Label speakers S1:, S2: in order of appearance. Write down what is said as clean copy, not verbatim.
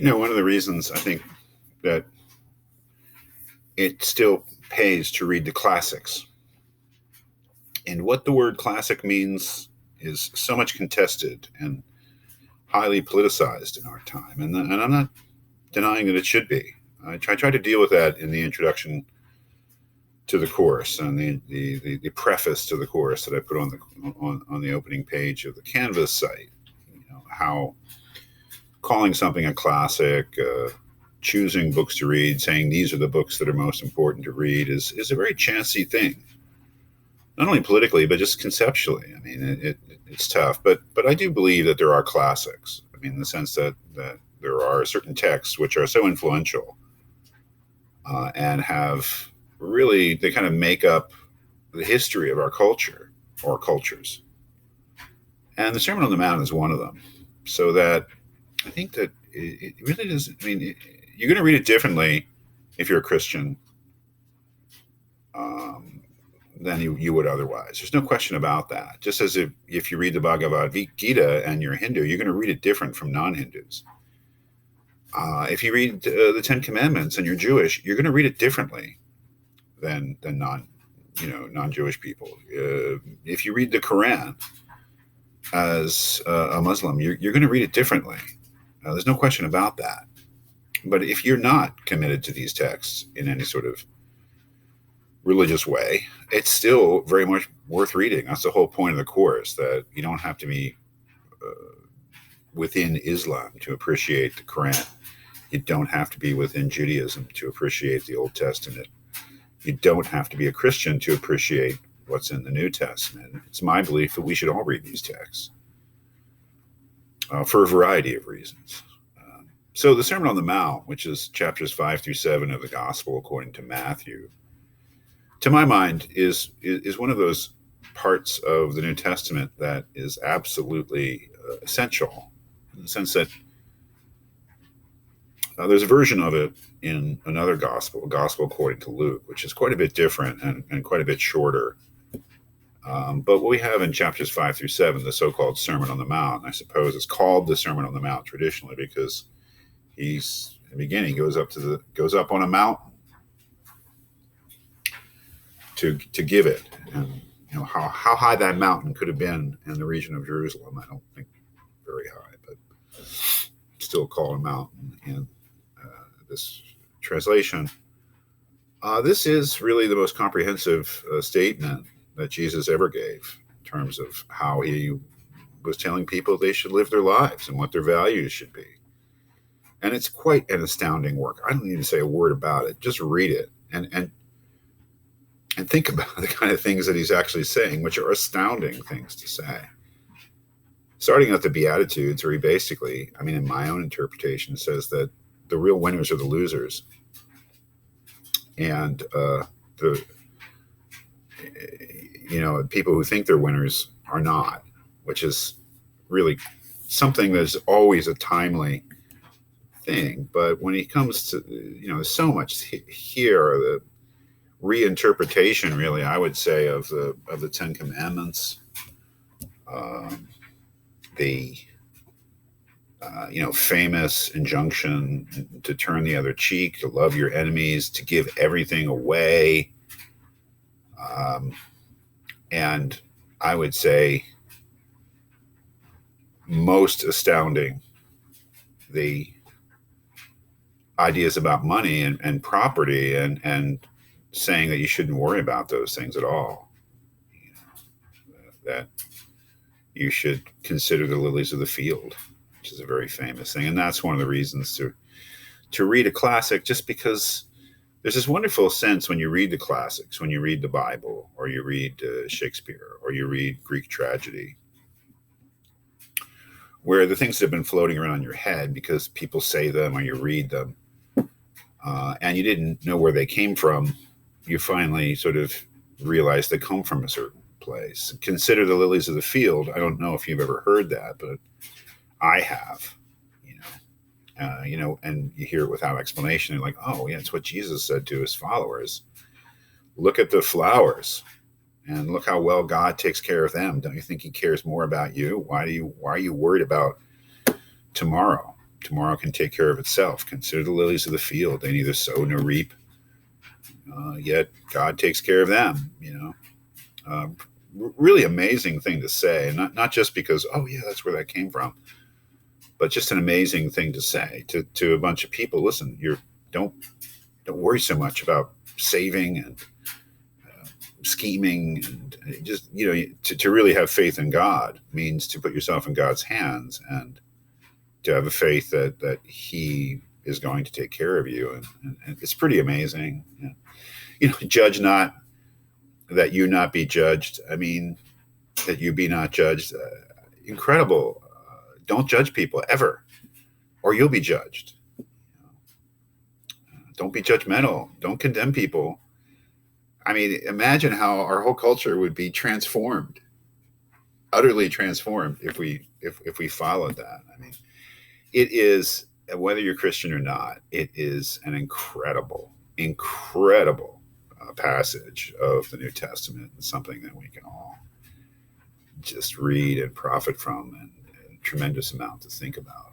S1: One of the reasons I think that it still pays to read the classics, and what the word classic means is so much contested and highly politicized in our time. And I'm not denying that it should be. I try to deal with that in the introduction to the course and the preface to the course that I put on the opening page of the Canvas site. How calling something a classic, choosing books to read, saying these are the books that are most important to read is a very chancy thing. Not only politically, but just conceptually. I mean, it's tough. But I do believe that there are classics. I mean, in the sense that there are certain texts which are so influential and have really, they kind of make up the history of our culture or cultures. And the Sermon on the Mount is one of them. So that I think that it really doesn't, I mean, you're going to read it differently if you're a Christian than you would otherwise. There's no question about that. Just as if you read the Bhagavad Gita and you're a Hindu, you're going to read it different from non-Hindus. If you read the Ten Commandments and you're Jewish, you're going to read it differently than non-Jewish people. If you read the Quran as a Muslim, you're going to read it differently. There's no question about that. But if you're not committed to these texts in any sort of religious way, it's still very much worth reading. That's the whole point of the course, that you don't have to be within Islam to appreciate the Quran. You don't have to be within Judaism to appreciate the Old Testament. You don't have to be a Christian to appreciate what's in the New Testament. It's my belief that we should all read these texts for a variety of reasons. So the Sermon on the Mount, which is chapters 5 through 7 of the Gospel according to Matthew, to my mind, is one of those parts of the New Testament that is absolutely essential, in the sense that there's a version of it in another gospel, Gospel according to Luke, which is quite a bit different and quite a bit shorter. But what we have in chapters 5 through 7, the so-called Sermon on the Mount, I suppose it's called the Sermon on the Mount traditionally because he's, in the beginning, goes up on a mountain to give it. And how high that mountain could have been in the region of Jerusalem, I don't think very high, but still called a mountain in this translation. This is really the most comprehensive statement that Jesus ever gave in terms of how he was telling people they should live their lives and what their values should be. And it's quite an astounding work. I don't need to say a word about it. Just read it and think about the kind of things that he's actually saying, which are astounding things to say. Starting at the Beatitudes, where he basically, I mean, in my own interpretation, says that the real winners are the losers. And people who think they're winners are not, which is really something that's always a timely thing. But when he comes to, there's so much here, the reinterpretation, really, I would say, of the Ten Commandments, the famous injunction to turn the other cheek, to love your enemies, to give everything away. And I would say most astounding, the ideas about money and property and saying that you shouldn't worry about those things at all. That you should consider the lilies of the field, which is a very famous thing. And that's one of the reasons to read a classic, just because there's this wonderful sense when you read the classics, when you read the Bible, or you read Shakespeare, or you read Greek tragedy, where the things that have been floating around in your head because people say them or you read them, and you didn't know where they came from, you finally sort of realize they come from a certain place. Consider the lilies of the field. I don't know if you've ever heard that, but I have. And you hear it without explanation. You're like, oh, yeah, it's what Jesus said to his followers. Look at the flowers and look how well God takes care of them. Don't you think he cares more about you? Why are you worried about tomorrow? tomorrow can take care of itself. Consider the lilies of the field. They neither sow nor reap, yet God takes care of them, really amazing thing to say. And not just because, oh yeah, that's where that came from, but just an amazing thing to say to a bunch of people. Listen, don't worry so much about saving and scheming, and just, to really have faith in God means to put yourself in God's hands and to have a faith that he is going to take care of you. And it's pretty amazing. Judge not, that you not be judged. I mean, that you be not judged. Incredible. Don't judge people ever, or you'll be judged. Don't be judgmental. Don't condemn people. I mean, imagine how our whole culture would be transformed, utterly transformed, if we followed that. I mean, it is, whether you're Christian or not, it is an incredible passage of the New Testament, and something that we can all just read and profit from, and tremendous amount to think about.